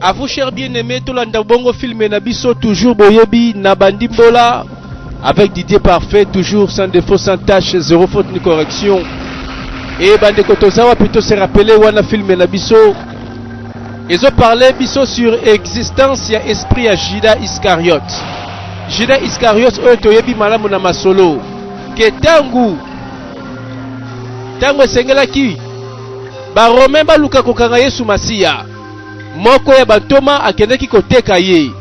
À vous, chers bien-aimés, tout l'andabongo film Nabiso, toujours Boyebi, Nabandimbola, avec Didier Parfait, toujours sans défaut, sans tâche, zéro faute ni correction. Et Bandeko Tozawa plutôt se rappeler, Wana film Nabiso. Ils ont parlé biso sur existence, il y a esprit à Judas Iscariote. Judas Iscariote, Otoyebi Malamu na Masolo. Que tangu Sengelaki, ba Romain baluka kokanga Yesu Masiya. Moko ya batoma akendeki koteka ye.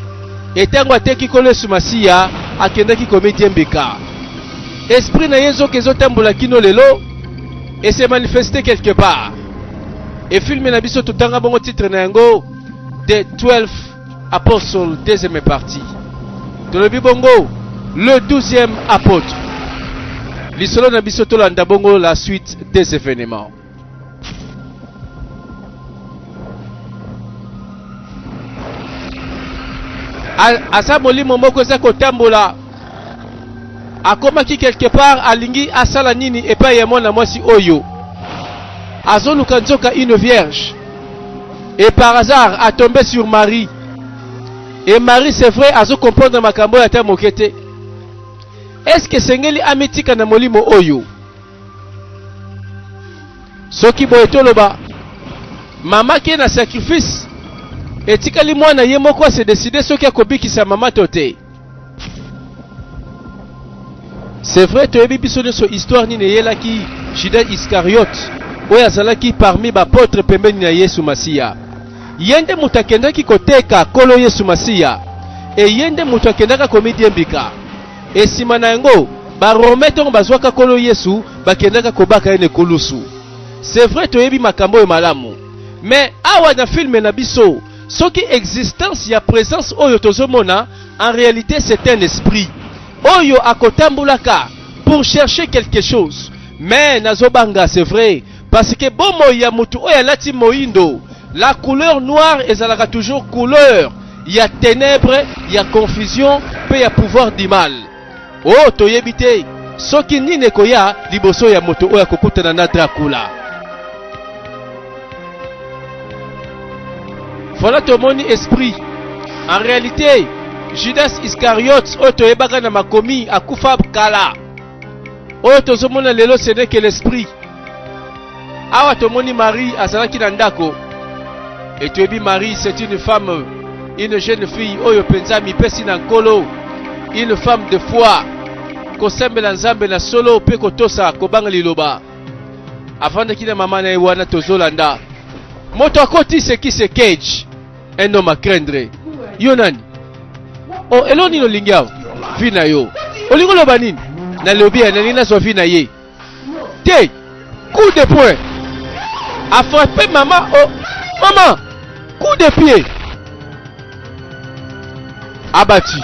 Etango ateki kolo Yesu Masiya akendeki komedie mbeka. Esprit na yezo kezo tambola kino lelo et s'est manifesté quelque part. Et film na biso tutanga bongo titre na yango The 12 Apostles, deuxième partie. Tolobi bongo le 12e apôtre. Lisolo na biso tolanda bongo la suite des événements. Asa molimo moko za kotambola akomaki quelque part alingi asala nini epa ya mwana mwasi oyo azoluka nzoka une vierge et par hasard a tombé sur Marie et Marie c'est vrai azo comprendre makambo ya tamokete. Est-ce que sengeli ametika na molimo oyo soki boetoloba mama ki na sacrifice etikali mwana ye moko se décider soki akobikisa mama tote. C'est vrai toyebi biso nyonso histoire nini eyelaki Judas Iscariote oyo azalaki parmi bapôtre pembeni na Yesu Masiya. Yende mutu akendaki koteka kolo Yesu Masiya e yende mutu akendaka komedie mbika. E nsima na yango barome ntongo bazwaka kolo Yesu bakendaka kobaka ye nekulusu. C'est vrai toyebi makambo oyo malamu, mais awa na filme na biso soki existence ya présence oyo tozomona en réalité c'est un esprit oyo akotambulaka pour chercher quelque chose. Mais nazobanga c'est vrai parce que bomo ya mutu oyo alati moindo, la couleur noire ezalaka toujours couleur ya ténèbres, ya confusion pe ya pouvoir du mal. Oh toyebi te soki nini koya liboso ya moto oyo akokutana na Dracula. Voilà tomoni esprit. En réalité Judas Iscariote oyo toyebaka na makomi akufa kala oyo tozomona lelo ce n'est que l'esprit. Awa tomoni Marie azalaki na ndako et toyebi Marie c'est une femme, une jeune fille oyo penza mipesi na nkolo, une femme de foi kosembela nzambe na solo pe kotosa kobanga liloba avandaki na mama na ye wana tozolanda moto akoti seki se cage un homme à craindre. Yo nani? Oh eloni no lingiao vina yo olingo loba nini na lobi ya nani na so vina ye te coup de poing a frappé maman. Oh maman, coup de pied abattu.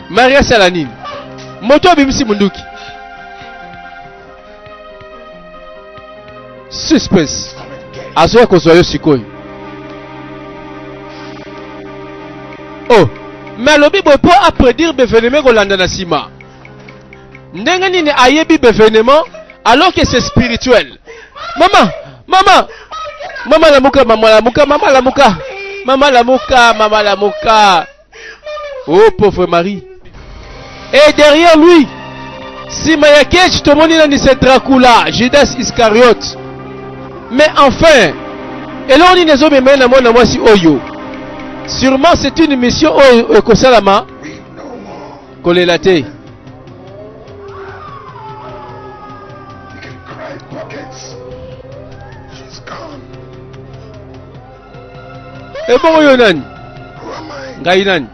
Maria Salanine moto bimisi munduki suspense azoya kozwa sikoyo. Oh mais alobi boy po a prédire beveneme kolanda na sima ndenge nini ayebi bevenema alors que c'est spirituel. Maman lamuka, maman lamuka. Oh pauvre Marie. Et derrière lui sima ya cage tomoni na ni c'est Dracula, Judas Iscariote. Mais enfin eloni nezo memena mona mwasi oyo sûrement c'est une mission oyo ekosalama kolela te. Et bon yo nani ngai nani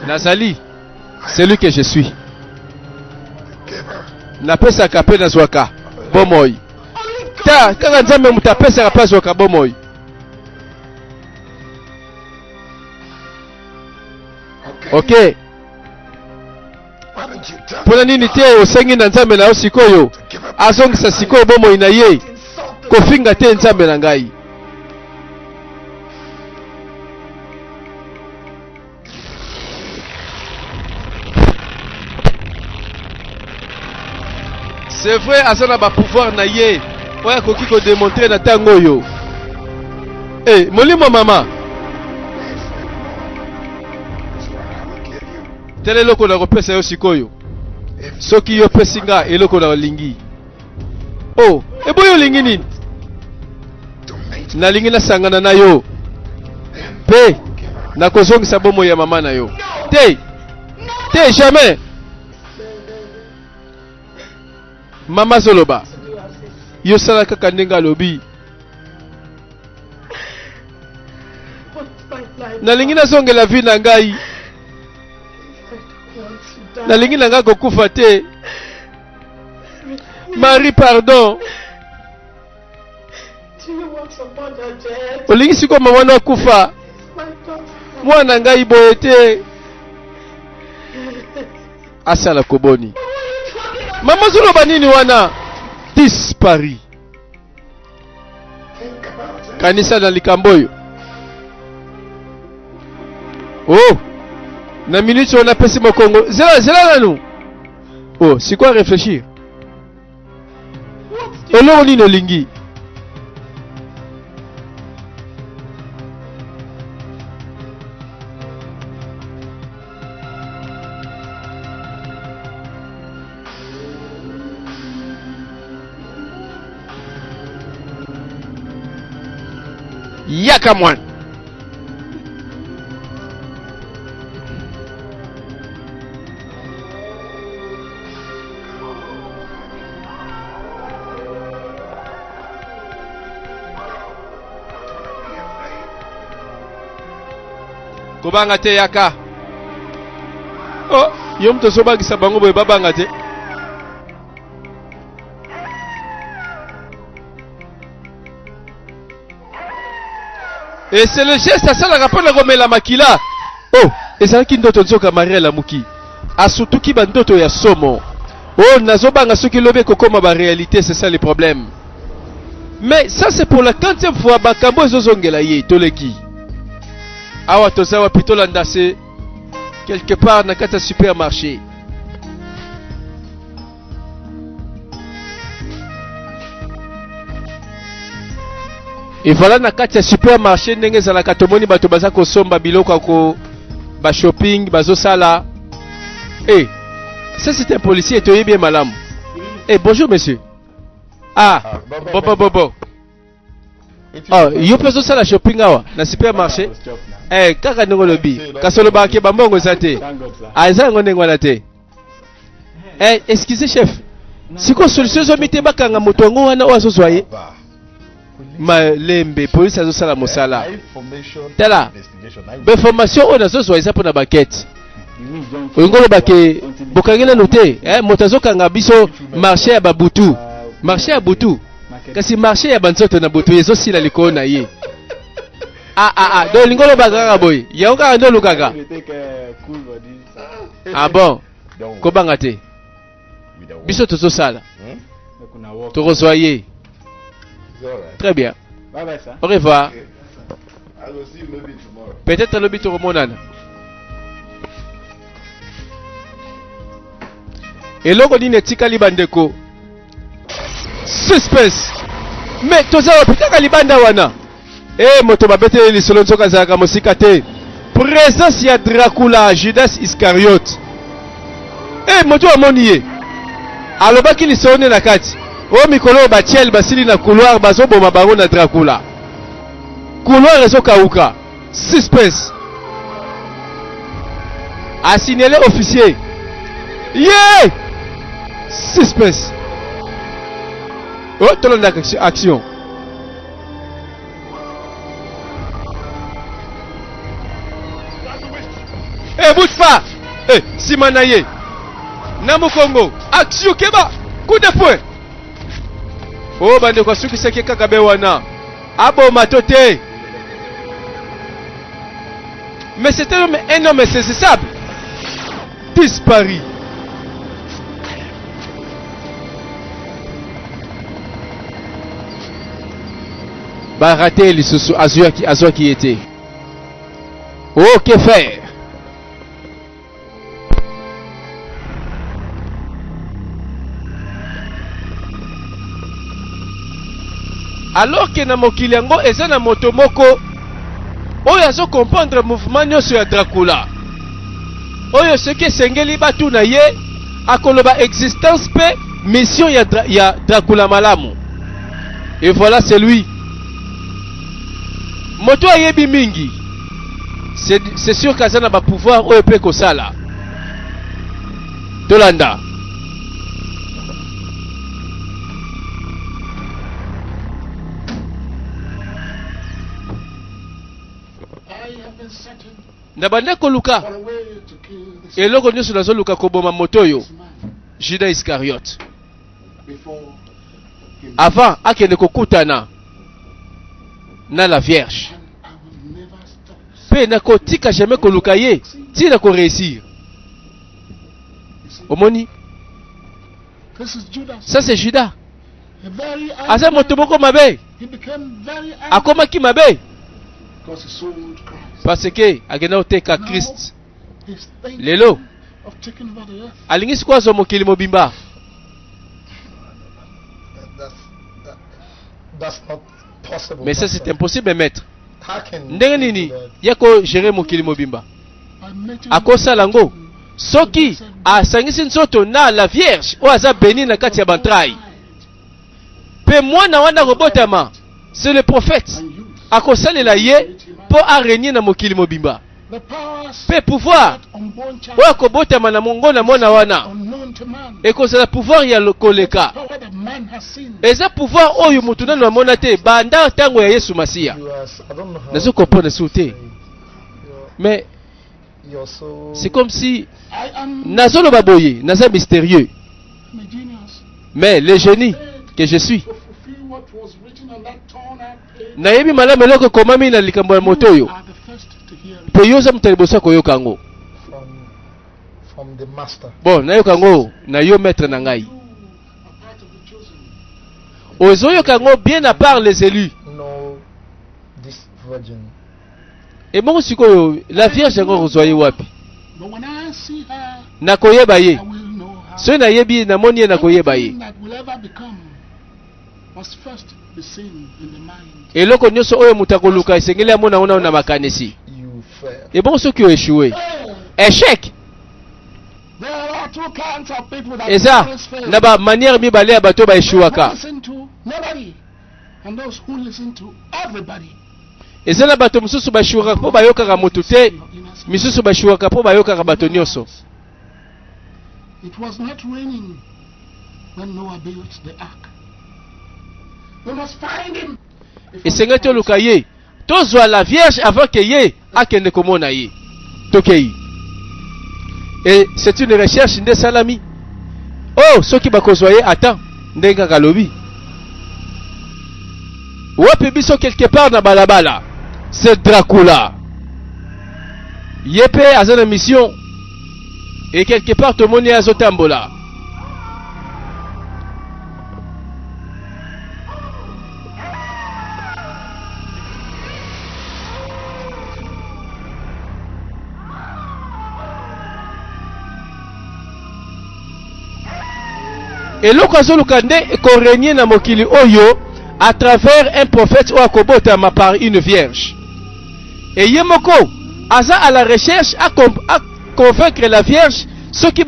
nazali celui que je suis napesaka pe nazwaka bomoi ta kaka nzambe mutu apesaka pe azwaka bomoi. Ok mpona nini te osengi na nzambe na yo sikoyo azongisa sikoyo bomoi na ye kofinga te nzambe na ngai. C'est vrai, azana ba pouvoir na ye. Oya koki ko démontrer na tango yo. Eh, molimo mama. Tele eloko na kopesa yo sikoyo. Soki yo pesinga eloko na lingi. Oh, eboyo lingi nini? Na lingi na sangana na yo. Pe, na kozongisa bomo ya mama na yo. Te, jamais. Mama Zoloba. Yo sala kaka ndenga lobi. Na lingi na zonge la vie na ngai. Na lingi na ngai kokufa te. Marie, pardon. Olingi siko mama na kufa. Mwana ngai boye te. Asala koboni. Mama Zoloba nini wana? Dispari. Kanisa na likamboyo. Oh. Na minute on a passé mon Congo. Zela nous. Oh, c'est quoi réfléchir? Et là on lit nos lingui. Yakamwan. Kobanga te yaka. Oh, yom to soba ki sabango boy babanga te. Et c'est le geste à ça la rapport la la makila. Oh, et ça qui ndoto nzoka Maria la muki. Asutuki bandoto ya somo. Oh, nazobanga soki lobe kokoma ba réalité, c'est ça le problème. Mais ça c'est pour la 40e fois bakambo ezozongela ye toleki. Awa tozawa pitola ndase quelque part na kata supermarché. Et voilà na kati ya supermarché ndenge ezalaka tomoni bato baza kosomba biloko ko ba shopping bazo sala. Eh, ça c'est un policier toyebi bien malamu. Eh, bonjour monsieur. Ah, bon. Oh, yo peso sala shopping awa na supermarché. Eh, kaka ndongo lobi. Kasolo ba ke bambongo zate. Ah, eza ngonde ngwana te. Eh, excusez chef. Siko solution zo mite bakanga moto ngo wana ozo zwaye. Malembe police azo sala mosala. Tala. Be formation on azo zwaye za pona bakete. Ngolo bake bokangela note, moto azo kanga biso marché ya babutu. Marché ya butu. Kasi marché ya banzoto na butu ezo sila liko na ye. Do lingolo bagara boy. Yaoka ndo lukaka. Ah bon. Kobanga te. Biso tozo sala. Torozoye. Très bien. Au revoir. Peut-être le bito remonana. Et l'on dit netika libandeko. Suspense. Mais toza wapita libanda wana. Eh moto babete lisolo nzoka zaka mosika te. Présence ya Dracula Judas Iscariot. Eh moto amoniye. Alobaki lisone na kati. O mikolo batiel basili na couloir bazoboma bango na Dracula. Couloir ezokauka. Suspense. A signalé officier. Yeah! Suspense. Oh, tolonda action. Eh, bouge pas. Eh, Simanaye. Namu Congo. Action keba. Coup de poing. Oh, bande kwa suki seke kakabe wana. Abo matote. Mais c'était un homme insaisissable. Disparu. Bah raté les sous azua qui était. Oh, que faire? alors que na mokili yango eza na moto moko oyo azo comprendre mouvement nyonso ya Dracula oyo soki esengeli batu na ye akoloba existence pe mission ya Dracula malamu. Et voilà c'est lui. Moto ayebi mingi c'est sûr qu'aza na ba pouvoir oyo pe kosala tolanda. Na bande koluka eloko nyonso nazo luka koboma moto oyo Judas Iscariote avant akende kokutana na la Vierge pe na kotika jamais koluka ye ti na ko réussir. Omoni ça c'est Judas aza moto moko mabe akomaki mabe parce que agenda oteka Christ lelo alingisi kwa zo mokili mobimba. That's not possible. Mais ça c'est impossible, maître. Ndenge nini yako gérer mokili mobimba akosa lango soki asangisi nsoto na la Vierge o aza béni na kati ya bantrai pe mwana wana robotama c'est le prophète akosalela ye po a régner na mokili mobimba pe pouvoir o akobotama na mongo na mona wana ekozala pouvoir ya koleka eza pouvoir oyo mutu nanu amona te banda tango ya Yesu Masiya. Nazo comprendre soute mais c'est comme si nazo lo baboye naza mystérieux mais le génie que je suis nayebi malamu eloko komami na likambo ya moto oyo pe yoza mutalibosa koyoka ngo bon nayoka ngo na yo maître na ngai ozoyoka ngo bien à part les élus et bon sikoyo la Vierge ngo ozoye wapi na koyeba ye so na yebi na moni na koyeba ye eloko nyonso oyo mutakoluka esengeli amona ona na makanisi et bon soki o échoué échec eza na ba manière mibale ya bato ba échouaka eza na bato mususu ba échouaka po bayokaka motu te misusu ba échouaka po bayokaka bato nyonso. It was not raining when Noah built the ark. We must find him. Esengeli toluka ye tozwa la Vierge avant que ye akende komona ye tokei. Et c'est une recherche nde salami. Oh, soki bakozwa ye attends ndenga kalobi. Wapi biso quelque part na balabala. C'est Dracula. Yepe azana mission. Et quelque part tout le monde est azotambola. Et l'occasion lukande ko régner na mokili oyo à travers un prophète ou akobotama par une vierge. Et yemoko aza à la recherche à convaincre la Vierge ceux qui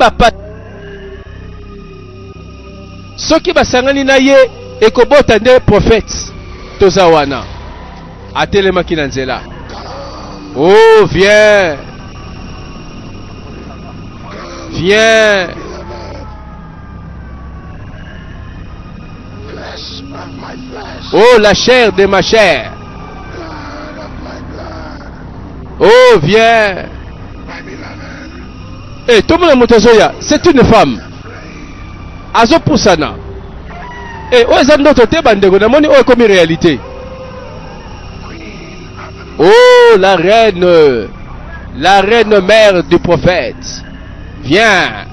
basangani na ye ekobota nde prophète tozawana atelema kinanzela. Oh viens viens oh la chair de ma chair. Oh viens. Eh, tout le monde c'est une femme. Azo Poussana. Eh, où est-ce que bandego na moni o comme réalité. Oh, la reine mère du prophète. Viens.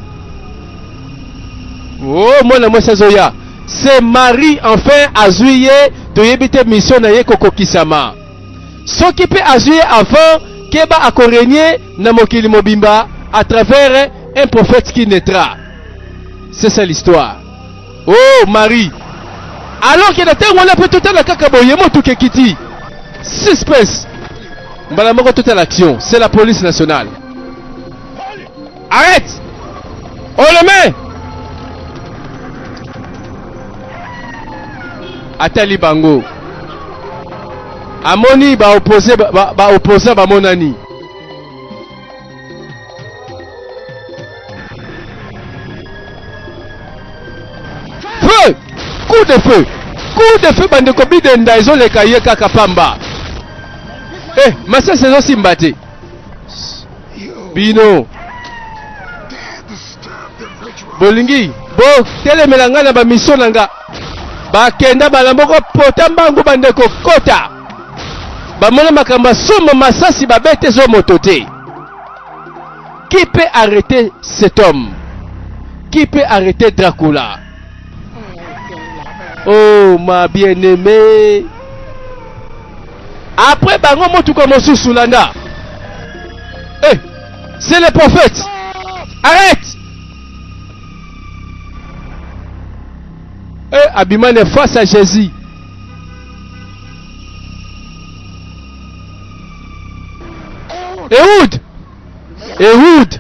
Oh, mon amour Sazoya. C'est Marie enfin azuye to yebite mission na ye kokokisama. Ce qui peut azuye avant keba akorenye na mokili mobimba à travers un prophète qui naîtra. C'est ça l'histoire. Oh Marie, Alors qu'il a été on a peut tout la kakaboye moto kiti. Suspense. Mbalamoko toute l'action, c'est la police nationale. Arrête. On le met. Atali bango. Amoni ba opposé ba monani. Feu! Coup de feu! Coup de feu bandeko bidenda ezoleka ye kaka pamba. Eh, masa saison simbate. Bino. Bolingi, bo telemela nga na ba mission nanga. Ba kenda balamboko potambangu bandeko kota. Ba mona makamba somo masasi ba bete zo motote. Qui peut arrêter cet homme? Qui peut arrêter Dracula? Oh ma bien-aimée. Après bango motu comme Sousulanda. Eh, c'est le prophète. Arrête. Eh, Abiman est face à Jésus. Ehud. Ehud.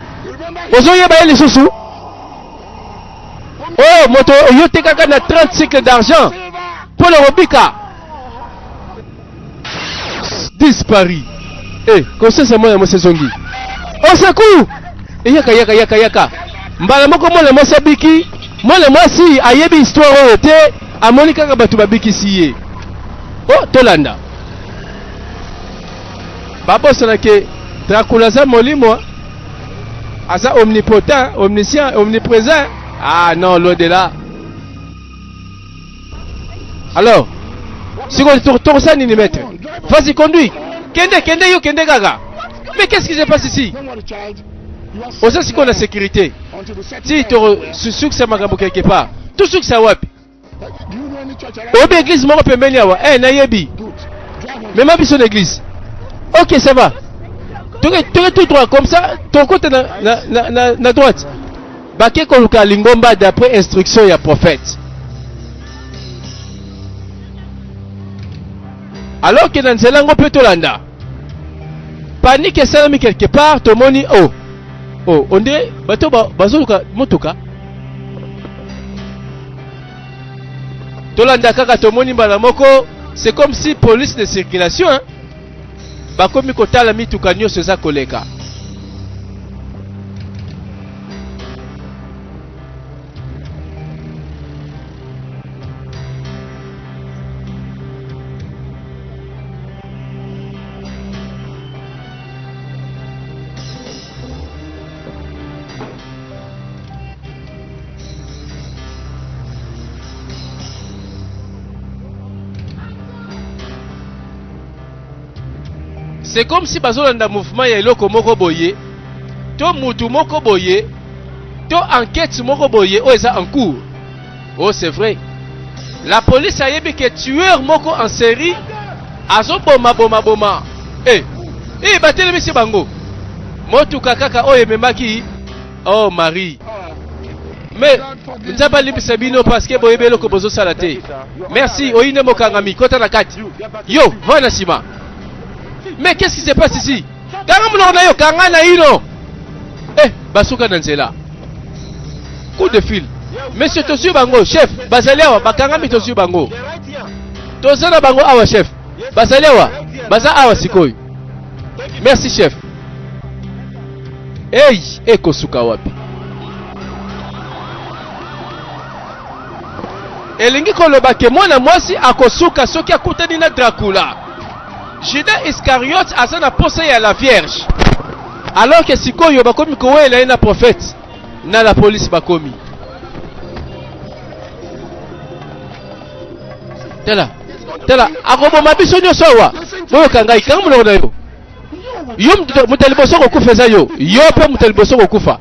Ozoye ba les sous. Oh, moto yote kaka na 30 cycles d'argent pour le Robika. Disparu. Eh, comme ça c'est moi ya Mosezongi. Au secours. Yaka. Mbala moko mo le Mosabiki, mo le mwasi ayebi histoire ote, amoni kaka batu babiki siye. Oh, Tolanda. Babo sonake Dracula za molimo. Asa omnipotent, omniscient, omniprésent. Ah non, loin de là. Alors, si on tourne ça, ni mettre. Vas-y, conduis. Kende gaga. Mais qu'est-ce qui se passe ici? On sait qu'on a la sécurité. Si tu succès magambo quelque part, tout succès wap. Au église moko pembeni awa. Eh nayebi. Même à son église. OK, ça va. Tu es tout droit comme ça, ton côté na droite. Bake koluka lingomba d'après instruction ya prophète. Alors que dans Zelango peut Tolanda. Panique et salami quelque part, tomoni on dirait bato bazoluka motoka. Tolanda kaka tomoni balamoko, c'est comme si police de circulation hein. Bakomi kotala mituka nyoso za koleka. C'est comme si bazolanda mouvement ya eloko moko boye, to mutu moko boye, to enquête moko boye, oh ça en cours. Oh c'est vrai. La police a yebi que tueur moko en série, azo boma. Eh, batele misi bango. Motu kakaka oh ememaki, oh Marie. Mais nzaba libisa bino parce que boyebe eloko bozo salate. Merci, oyine mokangami kota na kati. Yo, va na sima. Mais qu'est-ce qui se passe ici? Eh, basuka nanzela. Coup de fil. Monsieur Tosu Bango, chef, Bazalewa, Bakangami Tosu Bango. Tozana Bango awa chef. Bazalewa, Baza awa sikoi. Merci chef. Hey, eko suka wapi. Elingi koloba ke mwana mwasi akosuka soki akutani na Dracula. Judas Iscariote a na posé à la Vierge. Alors que sikoyo bakomi kowe la na prophète na la police bakomi. Tela. Akobo mabiso nyoso wa. Oyo kangai kangu na yo. Yo mutaliboso ko kufa yo. Yo pe mutaliboso ko kufa.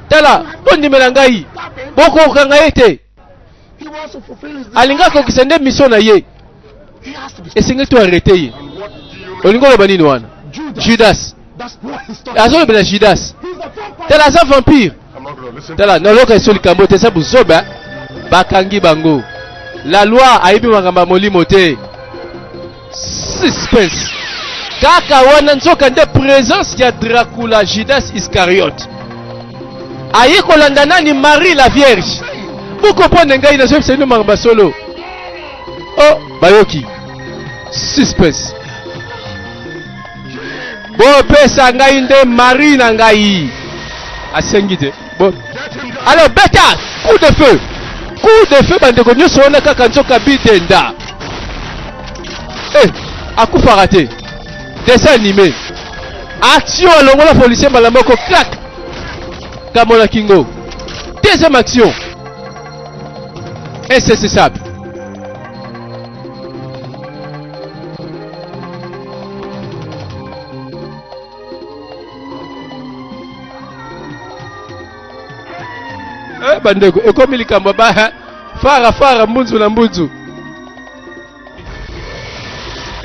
Tela, bondi melangai. Boko kangai te. Alinga ko kisende mission na ye. Et c'est que tu as arrêté. Judas. Azo bela Judas. T'es la vampire. T'es là, non, l'autre est sur le cambo, t'es ça pour soba. bakangi bango. La loi aibi makamba molimo te. Suspense. Kaka wana nzoka nde présence ya Dracula Judas Iscariote. Aye kolanda nani Marie la Vierge. Vous comprenez ngai na c'est nous makamba solo. Oh, bayoki. Suspense. Bon pesa ngai nde Marie na ngai. Asengite. Bon. Alors beta, coup de feu. Coup de feu bandeko nyoso wana kaka nzoka bitenda. Eh, akufa raté. Dessin animé. Action longola policier malamoko clac. Kamona Kingo. Deuxième action. Insaisissable. Bandeko ekomi likambo ba fara mbunzu na mbunzu.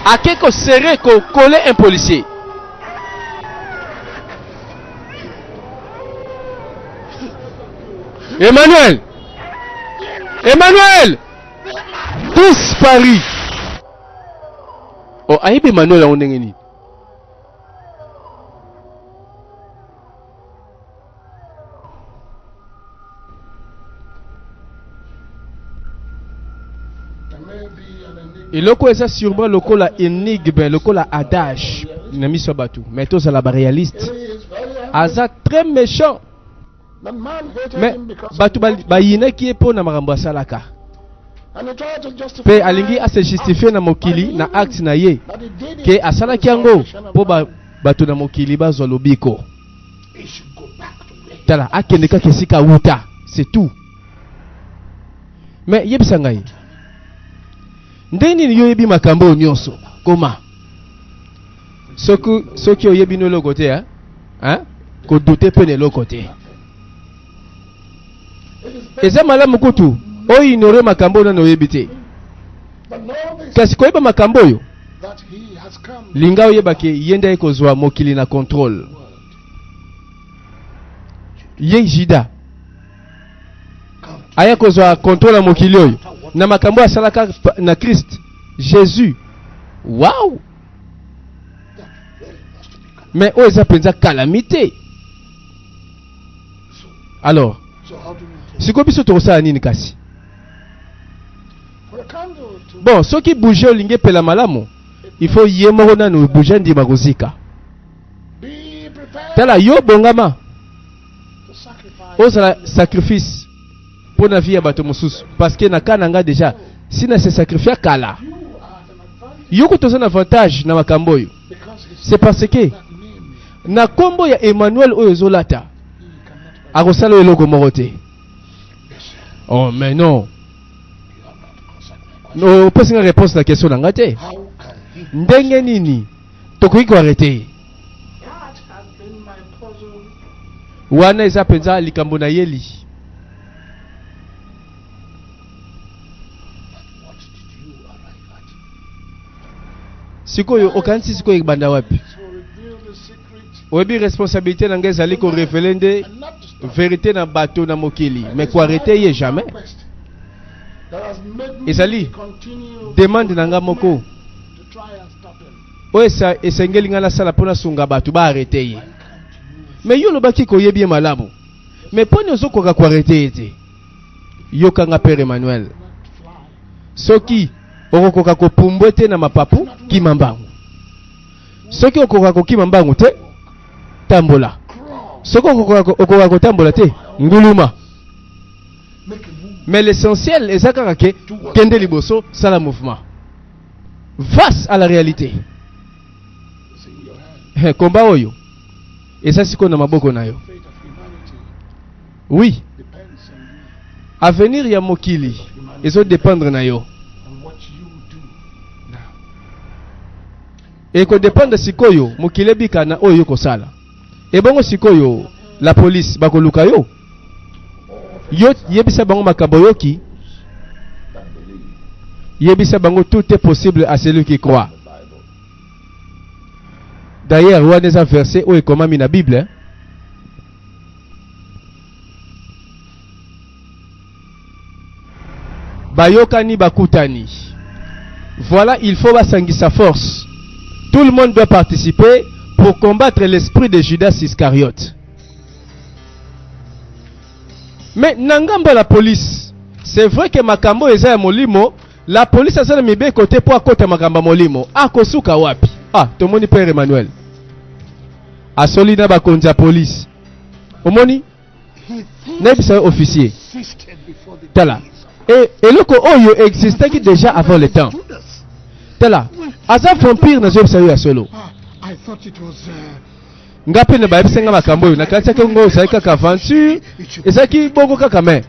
Akeko serré ko coller un policier. Emmanuel disparu. Oh aibe Emmanuel on ndengeni. Et loko eza sûrement lokola énigme, lokola adage. Nami sobatu. Mais tous à la réaliste. Aza très méchant. Mais batu bayina qui est pour na makambo salaka. Pe alingi a se justifier na mokili na acte na ye. Ke asala kiango po batu na mokili bazwa lobiko. Tala akendeka kesika uta, c'est tout. Mais yebisa ngai. Ndeni ni yoyebi makambo nyonso. Koma. Soki oyebi no lo côté hein? Ko douter pe ne lo côté. Eza malamu kutu. O ignore makambo na oyebi te. Kasi ko yeba makambo yo. Linga oyeba ke yenda ekozwa mokili na contrôle. Ye Jida. Aya kozwa contrôle na mokili oyo. Na makambo asalaka na Christ Jésus. Wow. Mais o eza penza calamité. Alors, siko biso tokosala nini kasi? Bon, ceux qui bougent au lingue pela malamu, il faut yemoko nanu bouger ndima kozika. Tala yo bongama. Osala sacrifice pour la vie à bato mosusu parce que na kananga déjà si na se sacrifier kala. Yo ko tozana avantage na makambo yo. C'est parce que na kombo ya Emmanuel oyo zolata. Akosala eloko moko te. Oh mais non. No pose une réponse à la question nanga te. Ndenge nini tokoki ko arrêter. Wana eza penza likambo na yeli. Sikoyo okansi sikoyo banda wapi? Oyebi responsabilité na ngeza liko révéler nde vérité na bateau na mokili mais ko arrêter ye jamais. Ezali demande nanga moko. Oesa esengeli ngala sala pona sunga batu ba arrêter ye. Mais yo lobaki ko yebi malamu. Mais poni ozokoka ko arrêter ete. Yo kanga Père Emmanuel. Soki okokoka ko pumbwete na mapapu kimambangu. Soki okoka ko kimambangu te tambola. Soki okoka ko tambola te nguluma. Mais l'essentiel est ça que kende liboso sala mouvement face à la réalité. Combat oyo et ça c'est qu'on a maboko na yo. Oui. Avenir ya mokili ezo dépendre na yo. Et ko dépendre sikoyo mokile bika na oyo ko sala. Et bongo sikoyo la police bakoluka yo. Yo yebisa bango makambo yoki. Yebisa bango tout est possible à celui qui croit. D'ailleurs, on a des versets où est comme dans la Bible. bayokani bakutani. Voilà, il faut basangi sa force. Tout le monde doit participer pour combattre l'esprit de Judas Iscariote. Mais nangamba la police, c'est vrai que makambo eza ya molimo, la police a ça mibe côté pour côté makamba molimo. Akosuka wapi? Ah, tomoni Père Emmanuel. Asolina ba konja police. Omoni? Nebisa officier. Tala. Et loko oyo existait qui déjà avant le temps. Tala. Aza vampire na zebisa yo solo. I thought it was Ngape ne ba bisenga makambo yo nakatsa ke ngo saika ka aventure. Ezaki bongo kaka mais.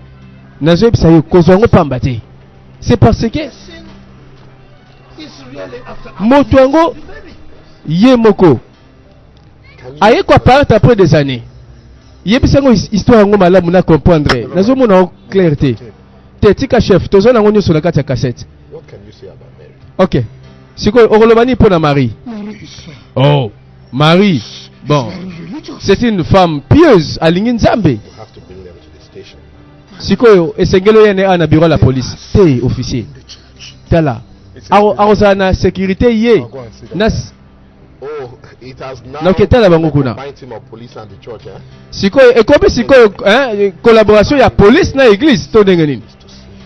Na zebisa yo kozongo pambate. C'est parce que moto yango ye moko aye ko apparaître après des années. Yebisango histoire ngo malamu na comprendre. Nazo mona clarté. Tetika chef, tozo na ngonyo sur la carte ya cassette. What can you say about Mary? OK. Siko okolobani pour na Marie. Oh, Marie. Bon. C'est une femme pieuse alingi Nzambe. You have to bring them to the station. Siko esengelo yene ana bureau la police. Te officier. Tala. Aroza na sécurité ye. Nas Oh, it has now na ketala bango kuna. combined team of police and the church, eh? Siko ekobi siko collaboration ya police na église to ndenge nini.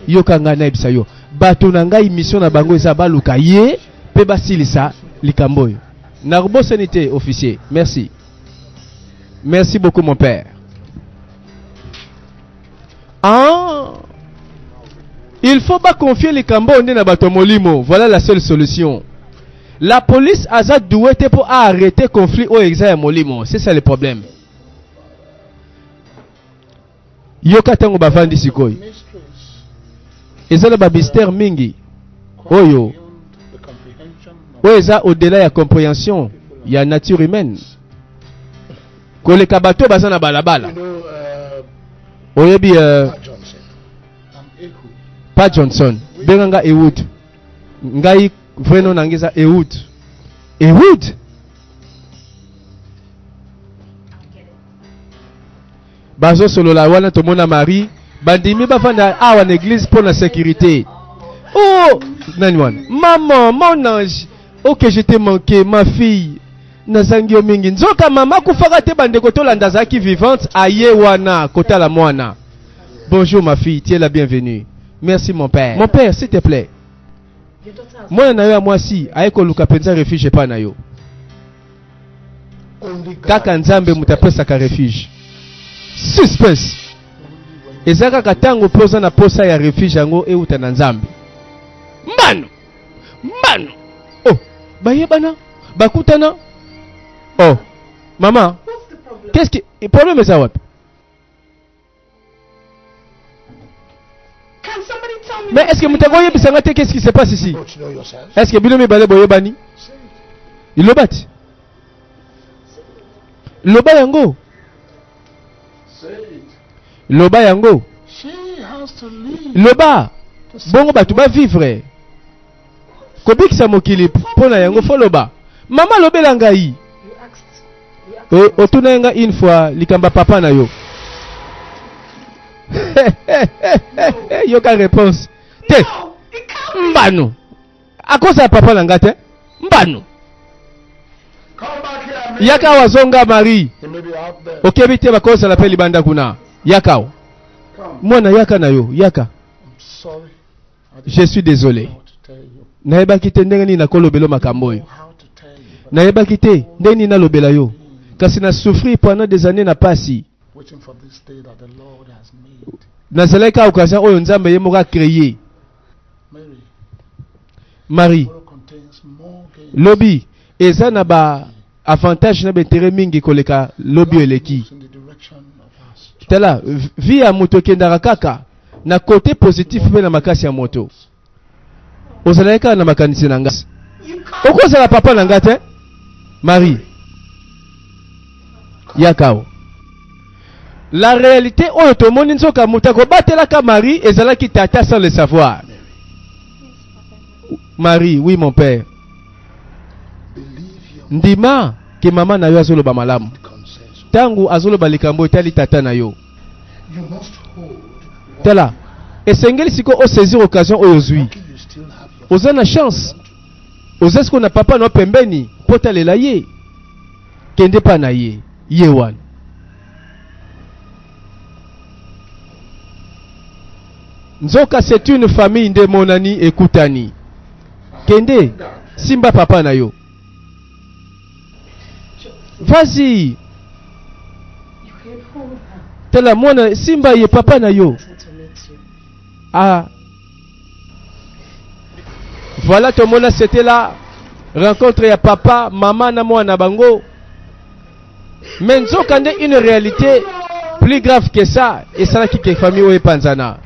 Yo kanga na ebisa yo. Bato na ngai mission na bango eza baluka ye pe basilisa likambo yo. Na robosonité officier. Merci. Merci beaucoup mon père. Ah, il faut pas confier les cambo na bato molimo. Voilà la seule solution. La police a doué pour arrêter conflit au exil molimo. C'est ça le problème. Yoka tango bavandi sikoi. Ezala ba mystère mingi. Oyo. Oeza au-delà ya compréhension ya nature humaine. Koleka bato bazana balabala. Oyebi Pat Johnson. Benanga Ehud. Ngai vraiment nangeza Ehud. Ehud. Bazo solo la wana tomona Marie. Bandimi bafanda awa na église pour la sécurité. Oh, nani wana? Maman, mon ange. Ok, je t'ai manqué, ma fille. Nazangio mingi. Nzoka mama kufaka te bandeko tolanda zaki vivante aye wana kota la mwana. Bonjour ma fille, tu es la bienvenue. Merci mon père. Mon père, s'il te plaît. Moi na yo moi si ayeko luka penza refuge pa na yo. Kaka nzambe mutapesa ka refuge. Suspense. Ezaka katango poza na posa ya refuge yango euta na nzambe. Mbano. Mbano. Oh, bayebana, bakutana. Oh, maman. Qu'est-ce qui le problème est ça what? Mais est-ce que mutagoye bisangate qu'est-ce qui se passe ici? Est-ce que bino mibale boyebani? Il le bati. Loba yango. Loba yango. Loba. Bongo batu ba vivre. Kobikisa mokili pona yango fo loba. Mama lobela ngai. Otuna nga une fois likamba papa na yo. Yo ka réponse. Te. Mbano. A cause ya papa na ngate. Mbano. Yaka wazonga Marie. Okebite bakosa la peli banda kuna. Yakao. Mwana yaka na yo. Yaka. Je suis désolé. Naeba kite ndenge ni nakolobelo makambo yo. Naeba kite ndenge ni nalobela yo. Kasi na souffrir pendant des années na pasi. Nazaleka occasion oyo nzambe ye moka créer. Marie. Lobby eza na ba avantage na intérêt mingi koleka lobby eleki. Tala vie ya moto kendaka kaka na côté positif pe na makasi ya moto. Ozaleka na makanisi na ngasi. Okoza la papa na ngate? Marie. Yakao. La réalité oyo tomoni nzoka mutako batela ka Marie ezalaki tata sans le savoir. Marie, oui mon père. Ndima ke mama na yo azoloba malamu. Tangu azoloba likambo etali tata na yo. Tala. esengeli siko o saisir occasion oyo zwi Lucky you still have your oza na chance oza siko na papa na pembeni po talela ye kende pa na ye ye wana nzoka c'est une famille nde monani ekutani kende simba papa na yo vas-y You can hold her. tala mwana simba ye papa na yo To meet you. ah voilà tout le monde c'était là rencontre ya papa maman na mwana bango mais nzoka nde une réalité plus grave que ça et ça qui ke famille oyo epanzana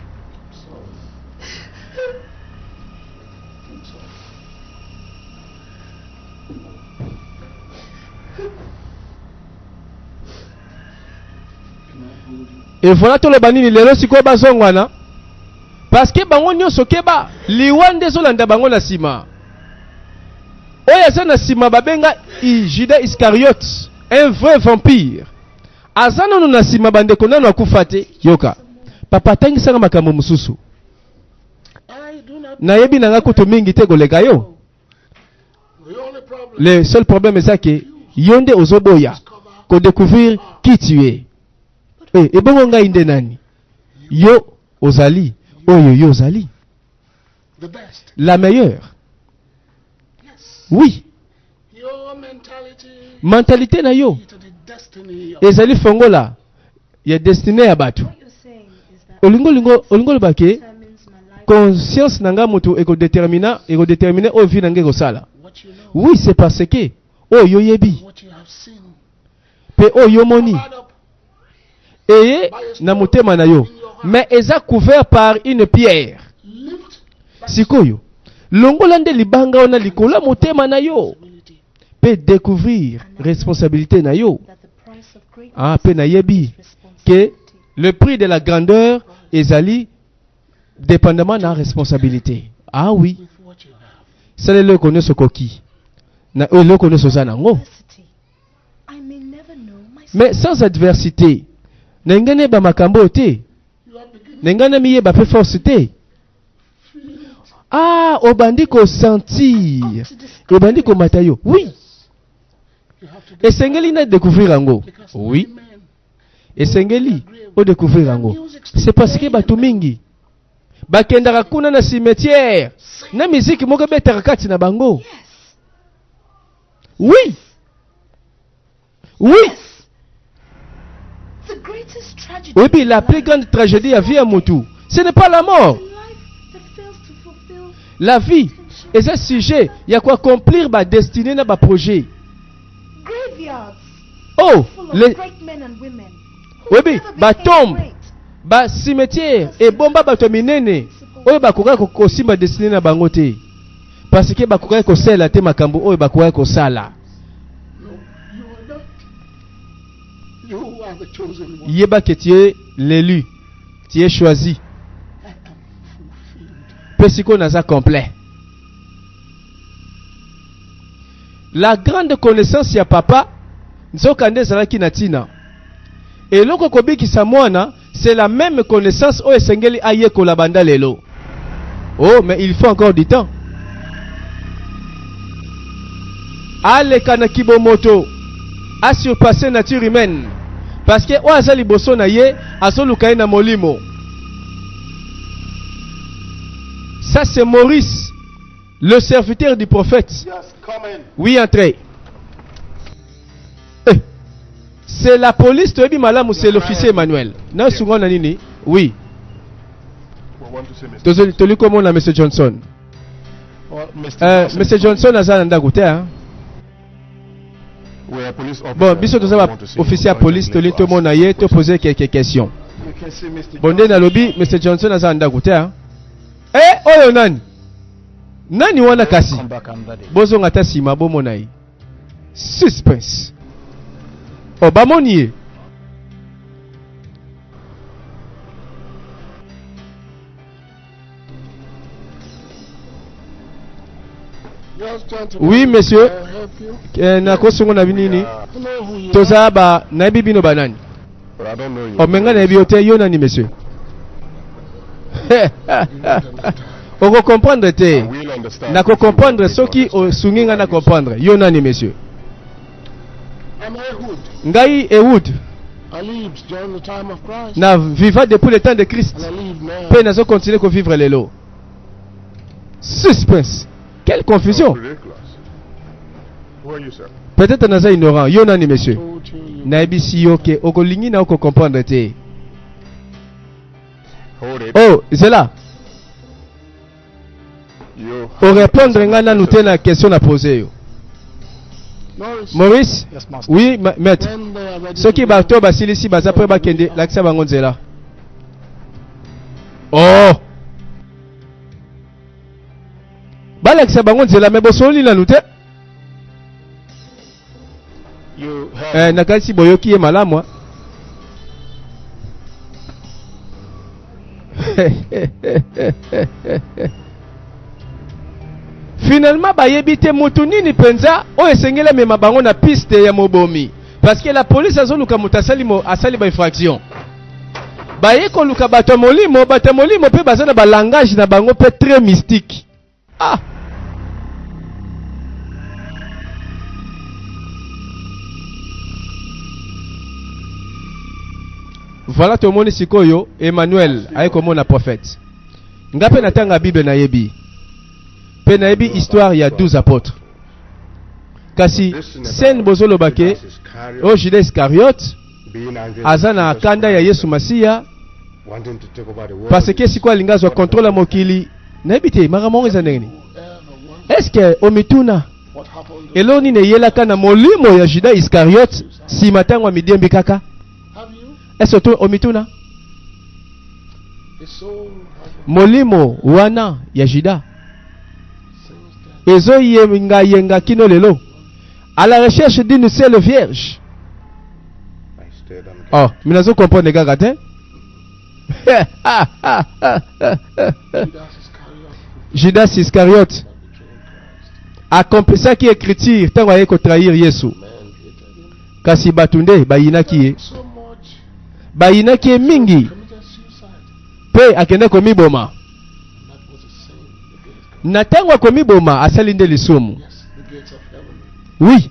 et voilà tout le banini lelo sikoyo bazongwana parce que bango nyonso keba liwande ezolanda bango na nsima oyo aza na nsima babenga Judas Iscariote un vrai vampire aza nano na nsima bandeko nano akufa te yoka papa atangisanga makambo mosusu I do not. nayebi nanga kutu mingi te koleka yo The only problem le seul problème eza ke yo nde ozoboya kodécouvrir qui tu es ebongo ngai nde nani yo ozali oyo yo ozali the best. la meilleure Yes. oui Your mentality mentalité na yo to the destiny of ezali fongola ya destiné ya bato What you're saying is that olingo lobake determines my life. conscience nanga mutu ekodétermine oyo vi nanga ekosala what you know, oui c'est parce que oyo yo yebi what you have seen. mpe oyo yo moni Covered up eye na motema na yo mais eza couvert par une pierre lift sikoyo longola nde libanga ona likolo ya motema na yo responsibility. mpe découvrir responsabilité na yo That the price of greatness ah mpe nayebi is que responsibility. le prix de la grandeur ezali dépendamment na responsabilité ah oui With what you have. sala eloko nyonso koki na oyo eloko nyonso oza nango Adversity. I may never know myself. mais sans adversité na ngai nayeba makambo te You are beginning na ngai namiyeba mpe force te ah obandi kosentir obandi komata yo oui you have to do esengeli na découvrir yango because oui many men esengeli odécouvrir yango c'est parce que bato mingi bakendaka kuna na cimetière na miziki moko ebetaka kati na bango Yes. oui oui The greatest tragedy oui puis in la plus life grande tragédie ya vie ya mutu ce n'est pas la mort is a life that fails to fulfill la vie eza sujet ya koaccomplir badestiné na baprojet graveyards oh full of les, great men and women. oui, Never became batombe great. bacimetière ebomba bato minene oyo bakokaki kosimba destiné na bango te parce que bakokaki kosala te makambo oyo bakokaki kosala you are the chosen one. yeba que tu es l'élu tu es choisi I am fulfilled. mpe sikoyo naza complet la grande connaissance ya papa nzoka nde ezalaki na ntina eloko ekobikisa mwana c'est la même connaissance oyo esengeli ayekola banda lelo oh mais il faut encore du temps aleka na kibomoto asurpasser nature humaine parce que oyo aza liboso na ye azoluka ye na molimo ça c'est Maurice le serviteur du prophète Yes, come in. oui entrez c'est la police toyebi malamu c'est l'officier Emmanuel na sungo na nini oui We want to see Mr. toli komona monsieur Johnson Well, Mr. monsieur Johnson aza na ndako te hein? We are police officers. Bon biso toza We want to see officier ya you. police toli tomona ye to poser quelques questions You can see Mr. bon nde nalobi monsieur Johnson aza na ndako te hein? Oyo nani wana kasi Come back, I'm ready. bozonga ta nsima bomona ye suspense oh bamoni ye Yes, gentlemen. oui monsieur I'll help you. nakosungo na binini Yeah, I know who you toza ba nayebi bino banani but I don't know you. omenga nayebi yo te yo nani monsieur Oko comprendre te. We'll understand. Na ko comprendre soki osungi nga na comprendre. Yo nani monsieur? I'm Ehud. Ngai Ehud. I lived during the time of Christ. Na viva depuis le temps de Christ. And I live now. Pe nazo continuer ko vivre lelo. Suspense. Quelle confusion. Ridiculous. Who are you, sir? Peut-être naza ignorant. Yo nani monsieur? Told you. Na ebisi yo ke okolingi na oko comprendre te. Hold it. Oh, c'est là. You. Pour répondre nga na nous na question à poser yo. Maurice. Maurice? Yes, master. Oui, maître. When they are ready Soki to bato basilisi baza pre bakende lakisa bango nzela. Oh. Balakisa bango nzela me bosoli na nute. you have Nakasi boyoki ye malamu. Finalement bayebi te mutu nini penza o esengela mema bango na piste ya mobomi parce que la police azoluka mutu asali ba infraction baye koluka bato molimo pe baza na ba langage na bango pe très mystique. Ah, voilà tomoni sikoyo Emmanuel aye komona prophète ngape natanga Bible na yebi pe na yebi histoire ya 12 apôtres kasi sen bozolo bake o Judas Iscariot aza na kanda ya Yesu Masiya parce que siko alingazwa contrôle mokili na yebi te makambo eza ndenge nini. Est-ce que omituna what happened. eloni ne yelaka na molimo ya Judas Iscariot si matangwa midembi kaka? Have you? Est-ce que omituna His soul has molimo wana ya Judas since that. ezo yenga kino lelo à la recherche d'une seule vierge. Oh, minazo comprendre gaga te. Judas Iscariot Judas Iscariot betrayed Christ. accomplissaki écriture tango aye ko trahir Yesu Man hated him kasi batunde bayinaki ye so much. bayinaki ye mingi Committed suicide. pe akende komiboma And that was a sin against God. na tango akomiboma asali nde lisumu. Yes, the gates of heaven Oui,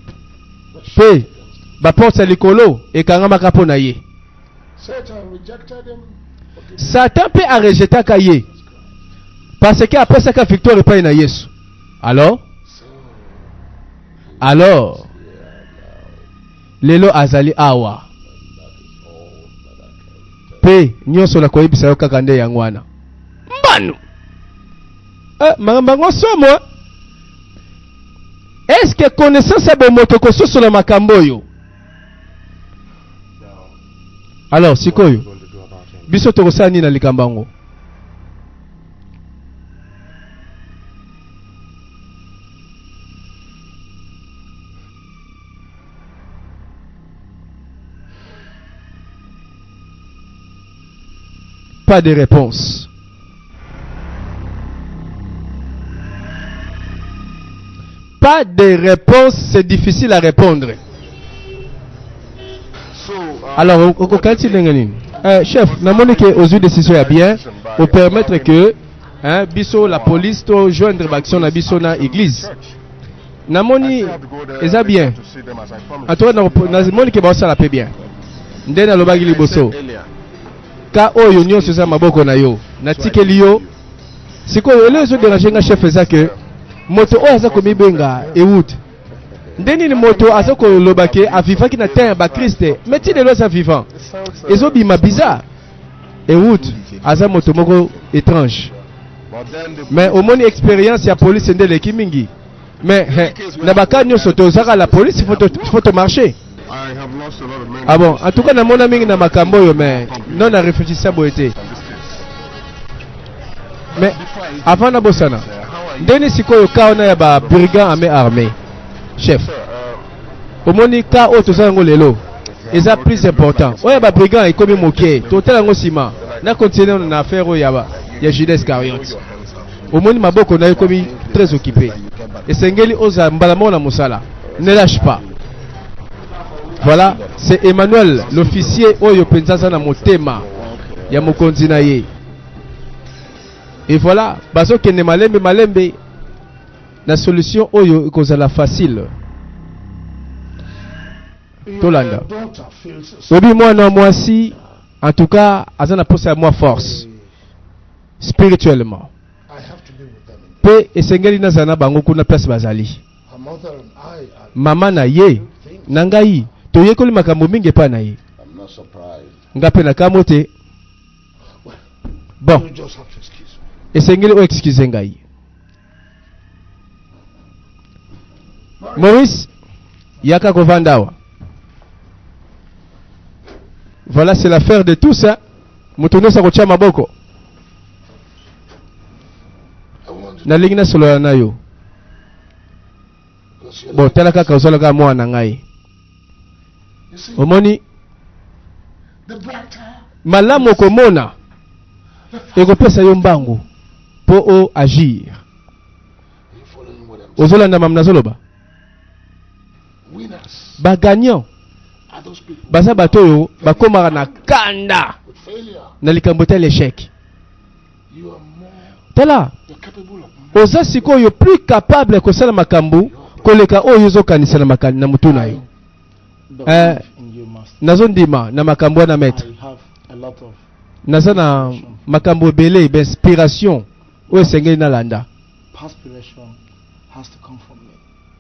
were shut pe against him. baporte ya likolo ekangamaka mpo na ye. Satan rejected him. But Satan pe arejetaka ye parce que apesaka victoire epai na Yesu. Alors lelo azali awa pe nyonso na koyebisa yo kaka nde yango wana mbanu makambo somo. Est-ce que connaissance ya bomoto kososola makambo oyo? Alors sikoyo biso tokosala nini na likambo yango? Pas de réponse. Pas de réponse, c'est difficile à répondre. So, Alors, chef, namoni ke ozu décision ya bien pour permettre que biso la police to joindre l'action na biso na église. Namoni eza bien. Antoine namoni ke baosala pe bien. Nde nalobaki liboso. Ka oyo nyonso eza maboko na yo. Natikeli yo. Sikoyo ele ezo déranger nga chef eza ke moto oyo aza komibenga Ehud. Ndeni ni moto aza kolobake avivaki na terre ba Christ. Mais ti lelo aza vivant. Ezo bima bizarre. Ehud aza moto moko étrange. Mais au moins expérience ya police ndeleki mingi. Mais na baka nyonso tozaka la police faut te marcher. I have lost a lot of men. Ah bon, en tout cas na mona mingi na makambo yo mais non na réfléchissa boete. Mais avant na bosana. Ndeni sikoyo kaona ya ba brigand armé. Chef. Omoni ka o tozanga ngo lelo. Eza plus important. Oya ba brigand ekomi moké. Totala ngo sima. Na continuer na affaire ya Judas Iscariot. Omoni maboko na ekomi très occupé. Esengeli oza mbalamo na musala. Ne lâche pas. Voilà, c'est Emmanuel, l'officier Oyo Penzaza na motema ya mokonzi na ye. Et voilà, bazo kende malembe malembe. La solution oyo ikozala facile. Tolanda. Obi mwana mwasi, en tout cas, azana posa moi force spirituellement. Pe esengeli na zana bango kuna place bazali. Mama na ye, nangai, toyekoli makambo mingi pa na ye. Ngape na kamote. Bon. Esengeli o excuse ngai. Maurice, yaka kovandawa. Voilà, c'est l'affaire de tout ça. Mutuno sa kocha maboko. Na lingina solo na yo. Bon, tala kaka osolo ka mwana ngai. Omoni malamu komona ekopesa yo mbangu po o agir. Ozolanda mamna zoloba. Ba gagnant baza batoyo bakomaka na kanda na likambo ta l'échec. Tala oza sikoyo plus capable kosala makambo koleka oyo zokanisa na makani na mutu na yo. Nazondima na makambo na maître naza na makambo ebele inspiration oyo esengeli na landa.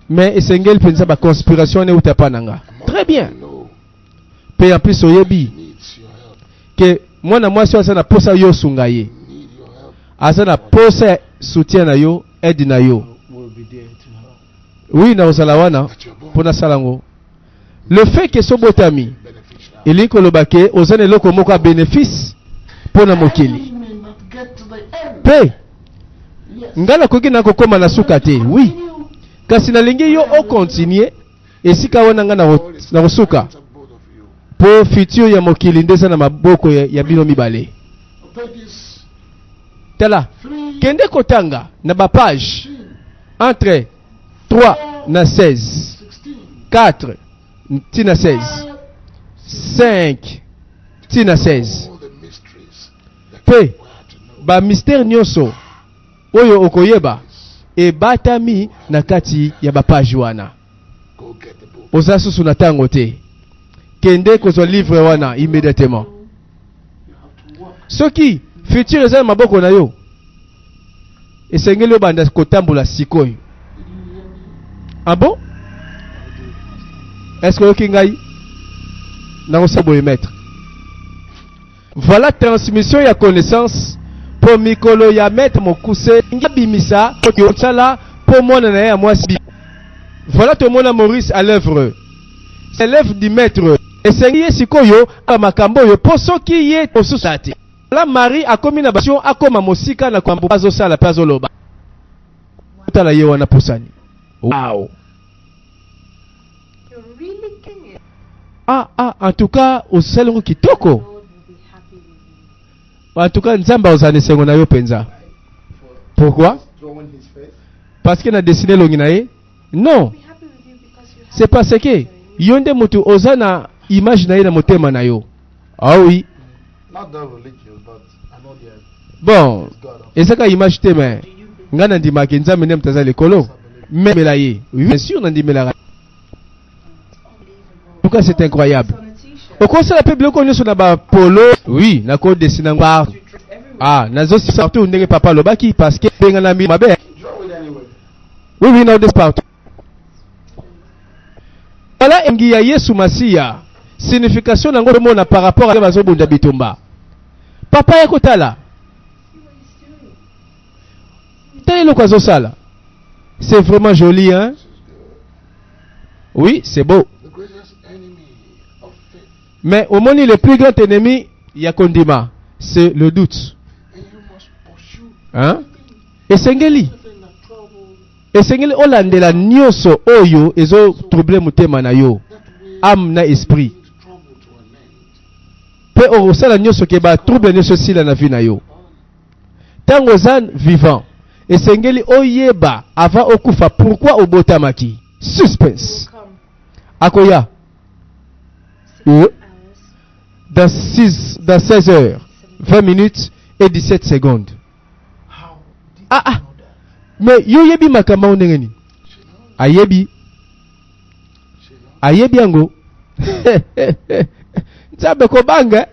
Mais esengeli penza ba conspiration ne utapa nanga. Très bien. Pe en plus oyebi que mwana mwasi asana posa yo sunga ye. Asana posa soutien na yo, aide na yo. Oui, na osalawana pona salango. Le fait que sobotami eliko lobake ozane loko moko a bénéfice pona mokili. Pe ngala koki na kokoma na suka te. Oui. Kasi na lingi yo o continuer esika wana nga na kosuka. Po futur ya mokili ndesa na maboko ya bino mibale. Tala, kende kotanga na ba page entre 3 na 16, 4 tina 16, 5 tina 16. Pe ba mystère nyonso oyo okoyeba e batami na kati ya ba page wana. Oza susu na tango te. Kende kozwa livre wana immédiatement. Soki futur eza maboko na yo. Esengeli obanda kotambola sikoyo. Ah bon? Est-ce que yoki ngai na kosaboye maître? Voilà transmission ya connaissance pour mikolo ya maître mokuse ngabimisa ko tsala pour mona na ya mwasi. Voilà tout le monde à Maurice à l'œuvre. C'est l'œuvre du maître. Et c'est sikoyo a makambo yo poso ki ye osusati. La Marie a commis na bastion a koma mosika na kwambo bazo sala pazo loba. Tala ye wana posani. Wow. You're really king it. En tout cas au selongo kitoko. En tout cas nzamba ozane sengo na yo penza. Pourquoi? Parce qu'il a dessiné l'onginae? Non. C'est parce que yonde mutu ozana image na ye na motema na yo. Ah oui. Not that religious, but I know they are. Bon, ezaka image te mais ngana ndima kenza mene mtaza lekolo. Mais melaye. Oui, bien sûr ndimela. Pourquoi c'est incroyable. Au conseil la peuple ko nyoso na ba polo. Oui, na ko dessiner ngwa. Ah, nazo si surtout ndenge papa lobaki parce que benga na mi mabe. Oui, oui, na des partout. Voilà engi ya Yesu Masia. Signification nango mona par rapport à bazo bunda bitumba. Papa yako tala. Tala ko sala. C'est vraiment joli hein? Oui, c'est beau. Mais au moins le plus grand ennemi yakondima, c'est le doute. Hein? Esengeli olandela nyoso oyo ezo trouble mutema na yo. Âme na esprit. Pe orosala nyoso ke ba trouble nyoso sila na vie na yo. Tango zan vivant. Esengeli oyeba avant okufa pourquoi obotamaki. Suspense. Akoya. Dans 16 heures, 20 minutes et 17 secondes. mais yo yebi makamba ndenge ni ayebi yango nzabe ko banga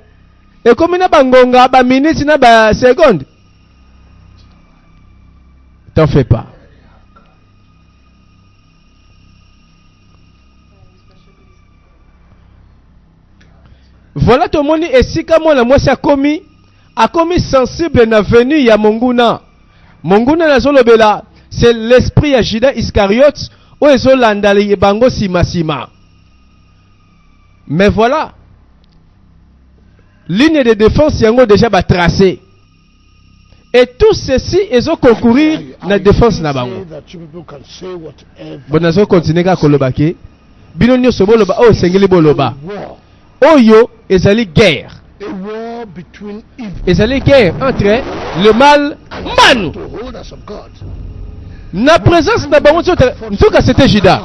ekomi na bangonga ba minutes na ba seconde. T'en fais pas. Voilà tout le monde esika mwana mwasi akomi sensible na venu ya Monguna. Monguna na zolobela c'est l'esprit ya Judas Iscariote o ezolanda bango sima. Mais voilà, ligne de défense yango déjà ba tracé. Et tout ceci ils ont concourir na défense na bango. Bon azo continuer ka kolobake. Bino nyoso boloba o sengeli boloba. Oyo ezali guerre. Ezali guerre entre le mal manu. Na présence na bango ntoka c'était Judas.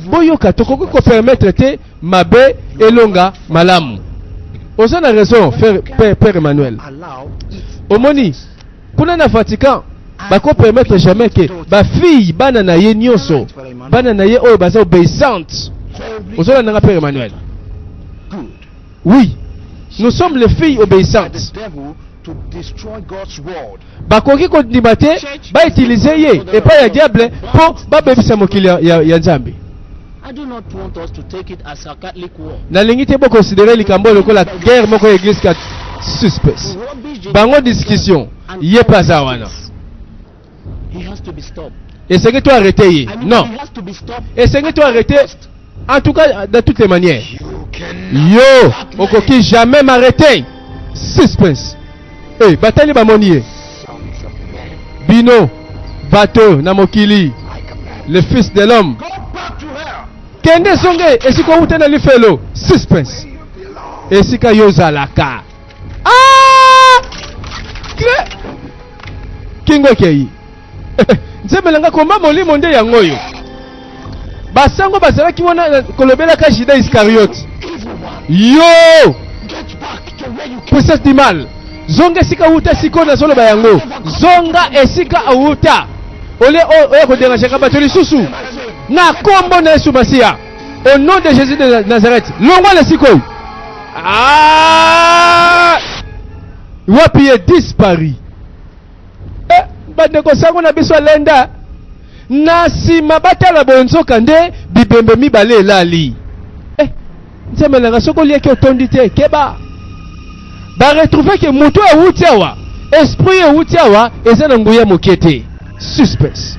Boyoka tokoko ko permettre te mabe elonga malamu. Oza na raison père Emmanuel. Omoni kuna na Vatican bako permettre jamais que ba fille bana na ye nyonso bana na ye oyo baza obéissante. Oza na père Emmanuel. Oui, nous sommes les filles obéissantes. Bakoki ko ndimate ba utiliser ye et pas ya diable pour ba bebisa mokili ya Nzambe. I do not want us to take it as a Catholic war. Na lingi te bo considérer likambo loko la guerre moko église kat suspect. Bango discussion yé pas ça wana. He has to be stopped. Est-ce que tu arrêter ye? Non. He has to be stopped. Est-ce que tu arrêter? En tout cas de toutes les manières. Yo, okoki jamais m'arrêter. Suspense. Eh, batali ba monier. Bino, bateau na mokili. Le fils de l'homme. Kende songe esiko utena lifelo. Suspense. Esika yozalaka. Kingo kei. Nzemelanga komba molimo nde yangoyo. Basango bazalaki wana kolobela ka Judas Iscariote. Yo! Puissance du mal. Zonga esika uta siko na solo bayango. Zonga esika uta. Ole oya ko déranger ka bato lisusu. Na kombo na Yesu Masia. Au nom de Jésus de Nazareth. Longwa le siko. Wapi est disparu. Bande ko sango na biso lenda. Nasi mabatala bonzoka nde bibembe mibale elali. Nzemelanga soko lieki otondi te keba. Ba retrouver que moto a wutiawa, esprit a wutiawa eza na nguya mokete. Suspense.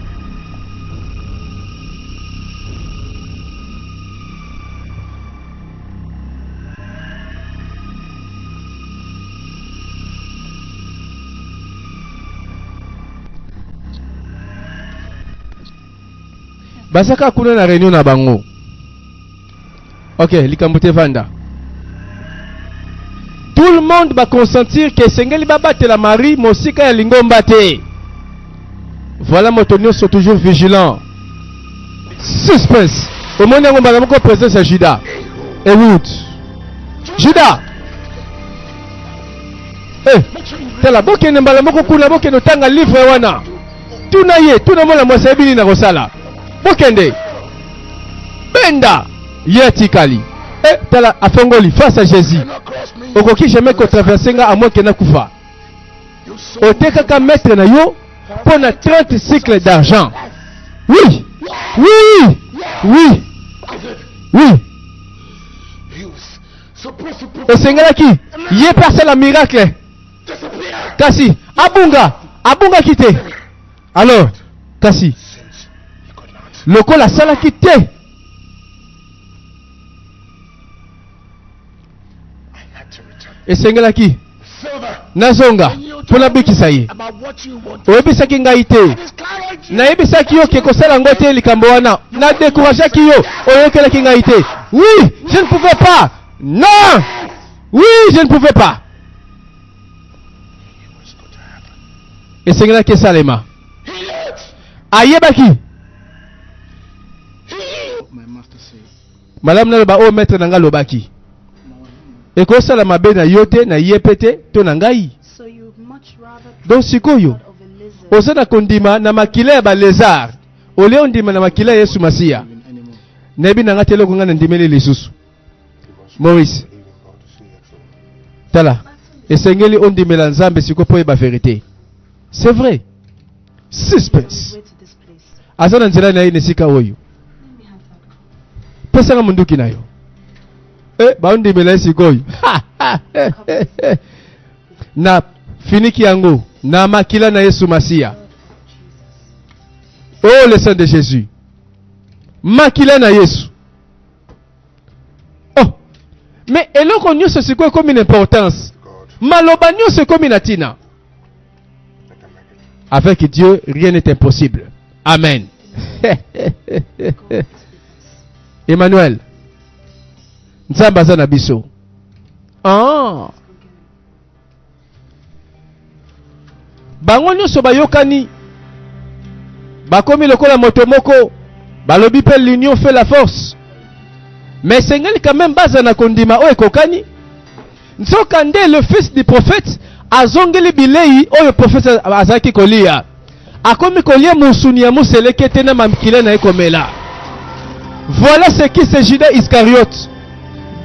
Basaka kuna na réunion na bango. Ok, likambote vanda. Tout le monde va consentir que Sengeli Babate la Marie, Mosika et Lingombate. Voilà, Motonio sont toujours vigilants. Suspense. Au monde où on va présence à Judas. Et Wood. Judas. T'as la boque n'a pas beaucoup la boque no tanga livre wana. Tout naie, tout le monde la moisabini na rosala. Bokende. Benda. Yatikali. T'as la afongoli face à Jésus. Okoki jamais ko traverser nga à moins que na kufa. Oteka ka mettre na yo pour na 30 cycles d'argent. Oui. Oui. Oui. Oui. Et sengala ki yé percer la miracle. Kasi abunga kité. Alors, kasi loko la sala kité. Et sengala ki nazonga pona bikisa ye oyebisaki ngai te nayebisaki yo ke kosala ngo te likambo wana na décourageaki yo oyokelaki ngai te. Oui, je ne pouvais pas. Non, oui, je ne pouvais pas. Esengelaki esalema ayebaki malamu naloba oyo maître na nga lobaki ekosala mabe na yo te na ye pe te to na ngai. Donc sikoyo osana kondima na makila ya ba lézard ole ondima na makila Yesu Masiya nebi na ngatelo ko ngana ndimeli lisusu Maurice tala esengeli ondimela nzambe sikopo e ba vérité. C'est vrai. Suspense. Azana nzela na ine sika oyo. Pesa nga munduki nayo. Ba ondimela sikoyo. Na finiki yango na makila na Yesu Masiya. Oh le sang de Jésus. Makila na Yesu. Oh. Mais eloko nyonso sikoyo comme une importance. Maloba nyonso comme une atina. Avec Dieu, rien n'est impossible. Amen. Emmanuel. Nzamba za na biso. Ah. Bango nyonso bayokani. Bakomi lokola moto moko. Balobi pe l'union fait la force. Mais sengeli quand même baza na kondima o ekokani. Nzoka nde le fils du prophète azongeli bilei oyo prophète azaki kolia. Akomi kolia musuni ya museleke tena mamkile na ekomela. Voilà ce qui c'est Judas Iscariote.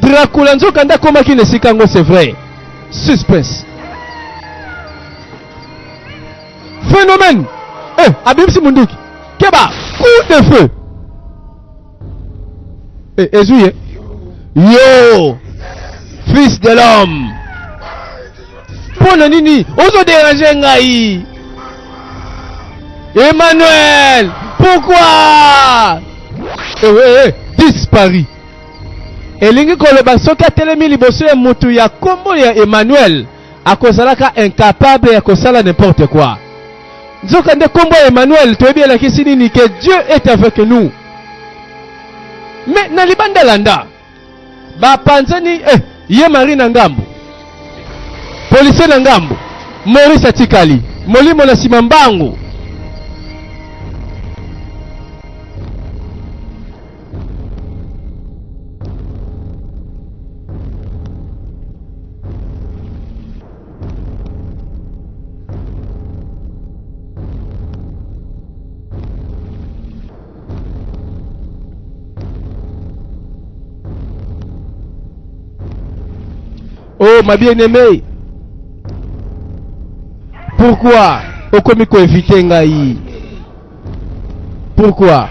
Dracula nzoka nda komaki ne sikango, c'est vrai. Suspense. Phénomène. Abimsi munduki. Keba, coup de feu. Ezouye. Yo, fils de l'homme. Pona nini, ozo déranger ngai. Emmanuel, pourquoi? Disparu. Elingi koloba soki atelemi liboso ya mutu ya kombo ya Emmanuel, akozalaka incapable ya kosala n'importe quoi. Nzoka nde kombo ya Emmanuel toyebi elakisi nini que Dieu est avec nous. Mais na libanda landa ba panzani ye Marie na ngambo, police na ngambo, Maurice atikali, molimo na simambangu. Oh ma bien-aimée, pourquoi okomiko éviter ngai? Pourquoi?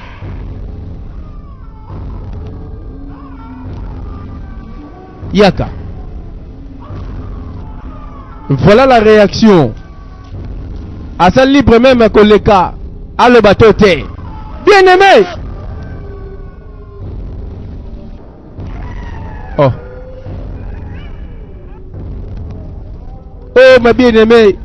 Yaka. Voilà la réaction. Asa libre même à koleka à le bateau te. Bien-aimé. Oh. Oh ma bien-aimée.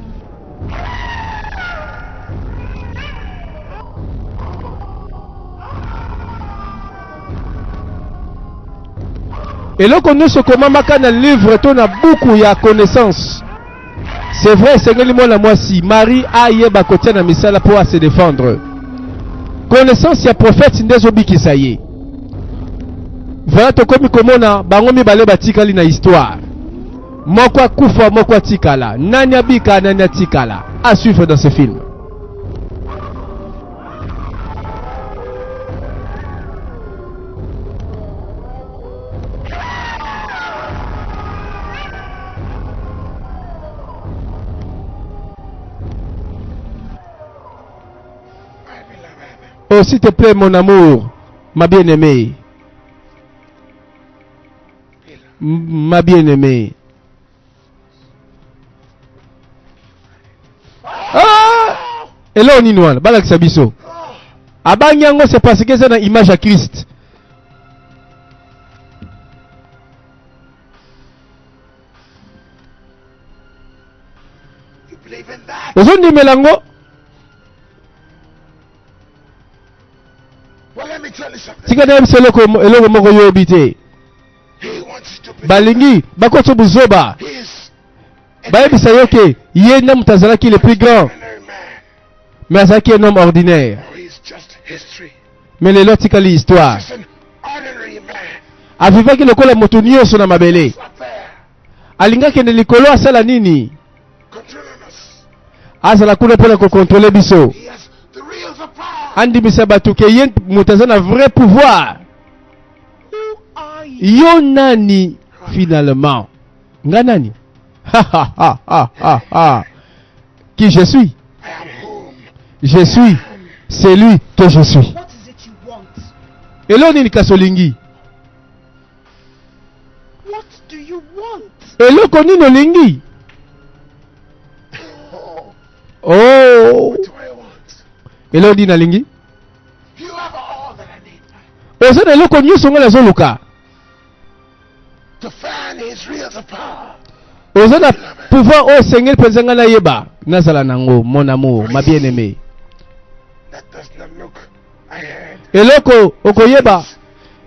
Et là qu'on nous se commande un livre, on a beaucoup de connaissances. C'est vrai, c'est que moi la moi si Marie a yeba kotia na misala pour se défendre. Connaissance ya prophète ndezobi kisaye. Voilà to komi komona bangomi bale batikali na histoire. Mokwa kufa mokwa tikala. Nani abika nani atikala. À suivre dans ce film. Oh, s'il te plaît, mon amour, ma bien-aimée. Ma bien-aimée. Ah! Et là, on y noie. Balak Sabiso. Abanyango, c'est parce que c'est une image à Christ. Vous avez dit Mélango? Tikadem seloko eloko moko yobite. Balingi bakoto buzoba. Baebisa yoke yena mutazalaki le plus grand. Mais azaki un homme ordinaire. Mais le lotikali histoire. Avivaki lokola moto nyonso na mabele. Alingaki ne likolo asala nini? azala kuna pona ko contrôler biso He has the real power. andi misabatu ke yen mutazana vrai pouvoir. Who are you? Yo nani finalement? Nga nani? Ha ha ha ha ha ha. Qui je suis? I am whom? Je suis celui que je suis. What is it you want? Elo nini kasolingi? What do you want? Elo koni no lingi? Oh. What do I want? Elo nini nalingi? You have all that I need. Oza na elo koni songa na zoluka. To fan his real power. Oza na pouvoir o sengel penzanga na yeba. Nazala nango mon amour, ma bien-aimée. That does not look ahead. Eloko okoyeba.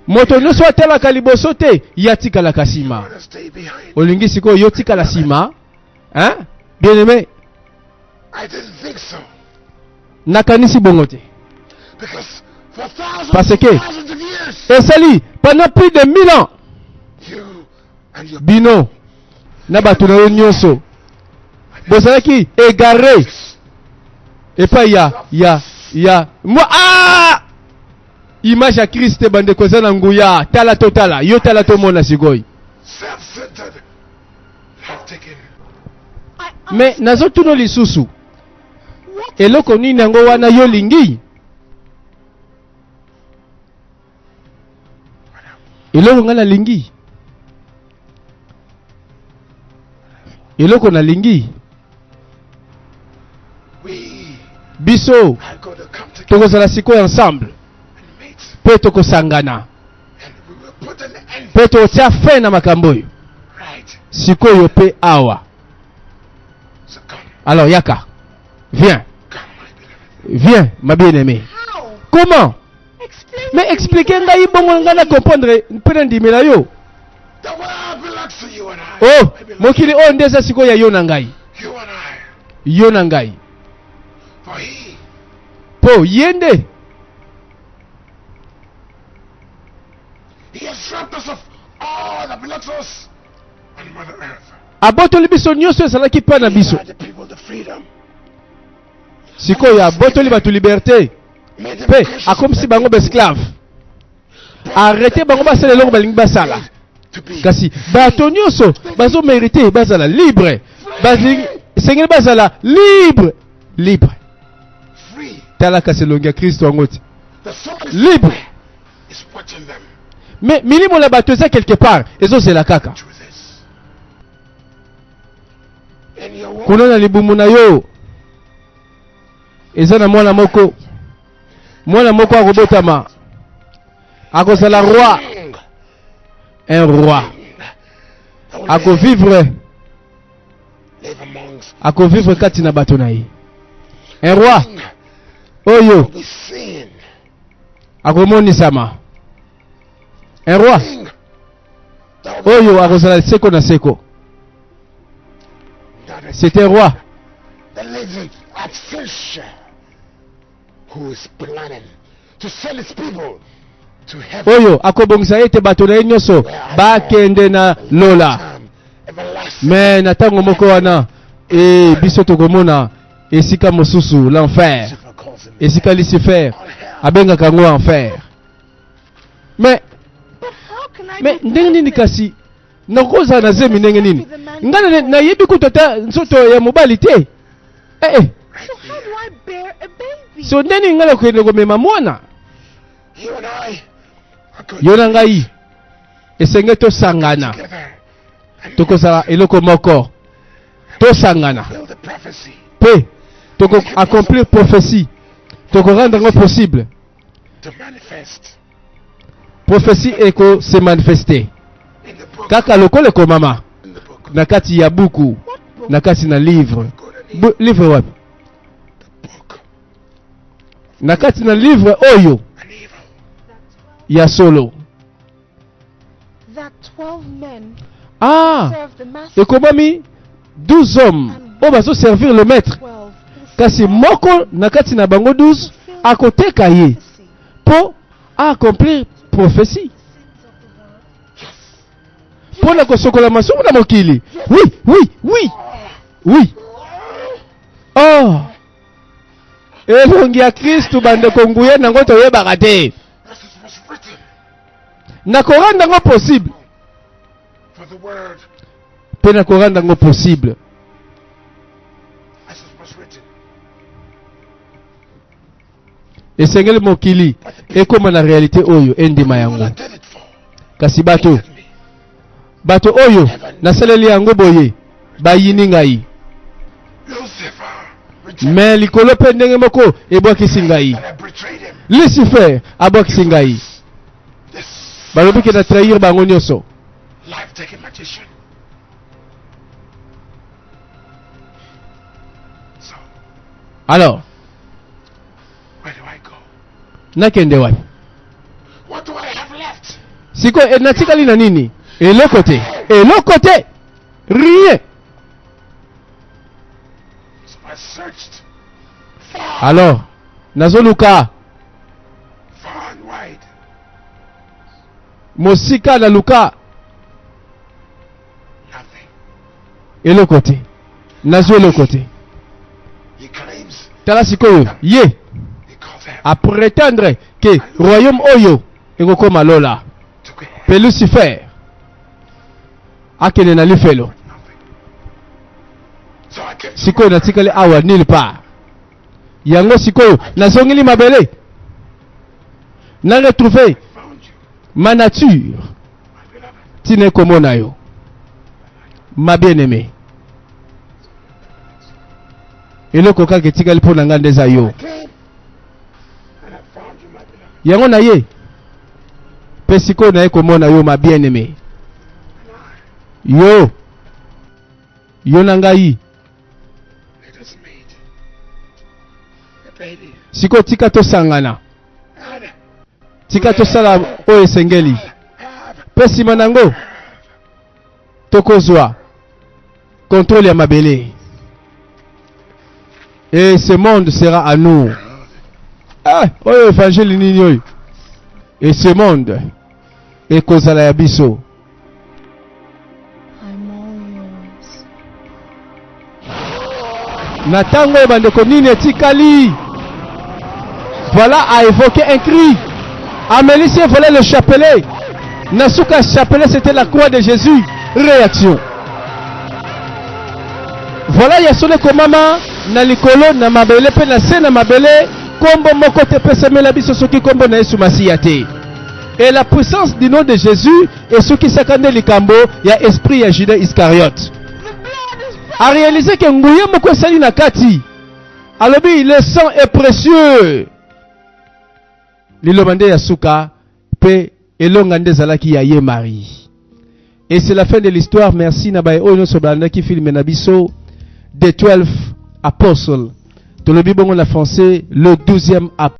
Moto nyonso atalaka liboso te yatika la kasima. I want to stay behind. Olingi siko yotika la sima. Hein? Bien-aimé, I didn't think so. nakanisi bongo te. Because for thousands Parce and que- thousands of years, Esali pendant plus de 1000 ans you and your bino na bato na yo nyonso bozalaki égaré epai ya moi image ya Christ bande koza na nguya tala totala yo tala to mona sikoyi self-centered have taken. mais nazotuna lisusu eloko nini yango wana yo lingi eloko nga na lingi eloko na lingi We biso are going to come together tokozala sikoyo ensemble and meet, mpe tokosangana and we will put an end mpe totia fin na makambo oyo right. sikoyo mpe awa. So come, Alors yaka, viens, my beloved. viens ma bien-aimée. How? Comment? Explain. Mais to me. expliquez ngai bongo nga na comprendre mpe na ndimela yo. The world belongs to you and I. Oh, My beloved. mokili oyo nde eza sikoyo ya yo na ngai. You and I. Yo na ngai. For he Po yende has stripped us of all that belongs to us on Mother Earth. abotoli biso nyonso ezalaki mpa na biso. Give the people the freedom. Sikoyo abotoli bato liberté. Made them Mpe conscious akomisi of bango their baesclave. Arrete bango basala eloko balingi basala. to be Kasi bato nyonso bazo mérité bazala libre. Bazingi sengeli bazala libre. Libre. free. Tala kasi elongi ya Kristo yango ti. The soul is Libre. is watching them. Mais milimo la bato eza quelque part ezozela kaka. Truth is, in your walk, Kuna na libumu na yo eza na mwana moko. Mwana moko akobotama. Akozala roi. Un roi. Akovivre. live amongst Akovivre kati na bato na ye. Un roi oyo be seen. akomonisama. Un roi King that will be oyo akozala seko na seko. not a C'est un roi the legend at fish who is planning to send his people to heaven. oyo akobongisa ete bato na ye nyonso bakende na lola. Time everlasting. Mais na ntango moko wana biso tokomona esika mosusu l'enfer. Lucifer calls him Esika Lucifer on hell. abengaka yango enfer. Mais But how can I mais be ndenge nini blameless? kasi nakozala na zemi ndenge nini nga nayebi kutu ata nzoto ya mobali te. So how do I bear a baby? So ndeni nga nakokende komema mwana You and I are going yo na ngai esenge tosangana together and tokozala eloko moko tosangana fulfill the prophecy mpe toko-accomplir prophétie tokorendre yango possible. to manifest Prophétie eko se manifeste in the book. kaka lokola ekomama In the book. na kati ya buku na kati na livre. Good and evil. Livre wapi? Book Na kati na livre oyo and evil. ya solo. That 12 men Ah, serve the master. ekomami 12 hommes oyo bazo servir le maître. 12 Kasi moko na kati na bango 12 akoteka ye po accomplir prophétie. Pona kosokola masumu na mokili. Oui, oui, oui. Oui. Oh, elongi ya Kristu bandeko nguye nango toyebaka te. As it was written. Nakoranda ngo possible. For the word, Pe nakoranda ngo possible. as it was written. Esengeli mokili ekoma na realite oyo endima yango. I did it for. Kasi bato oyo nasaleli yango boye bayini ngai. Lucifer rejected Mais likolo pe ndenge moko ebwakisi ngai. and I betrayed him. Lucifer abwakisi ngai. This Balobi ke na trahir bango nyonso. life-taking magician. So, Alors, where do I go? nakende wapi? What do I have left? Siko natikali na nini? Eloko te. Eloko te. Rien. So I searched far, Alors, nazoluka far and wide. mosika na luka Nothing. eloko te. Nazo eloko te. He claims Tala sikoyo ye he calls heaven a prétendre que royaume oyo ekokoma lola. to get Pe Lucifer akende na lifelo. nothing. So I came to Sikoyo natikali awa nulle part. Yango sikoyo nazongeli mabele. Na retrouver found you, ma nature. my beloved. Tine komona yo. Ma bien-aimé. Eloko kaka etikali mpo na nga nde eza yo. I came and I found you, my beloved. Yango na ye. Pe sikoyo na ye komona yo ma bien-aimé. Yo. Yo na ngai. Let us meet. Baby. Sikoyo tika tosangana. And Tika tosala oyo esengeli. have Pe nsima nango tokozwa contrôle ya mabele. Et ce monde sera à nous. Ah, oyo évangile nini oyo. Et ce monde ekozala ya biso. I'm all yours. Na tango oyo bandeko nini etikali. Voilà a évoqué un cri. Amélie s'est volé le chapelet. Nasuka chapelet c'était la croix de Jésus. Réaction. Voilà yasone komama na likolo na mabele pe na se na mabele kombo moko te pesemela biso soki kombo na Yesu Masiya te. Et la puissance du nom de Jésus est ce qui sakande likambo ya esprit ya Judas Iscariote. A réaliser que nguye moko esali na kati. Alobi le sang est précieux. Lilobande ya suka pe elonga nde zalaki ya ye Marie. Et c'est la fin de l'histoire. Merci Nabaye Ono Soblanda qui filme Nabiso des 12 apôtres. Dans le Bible en français, le 12e apôtre.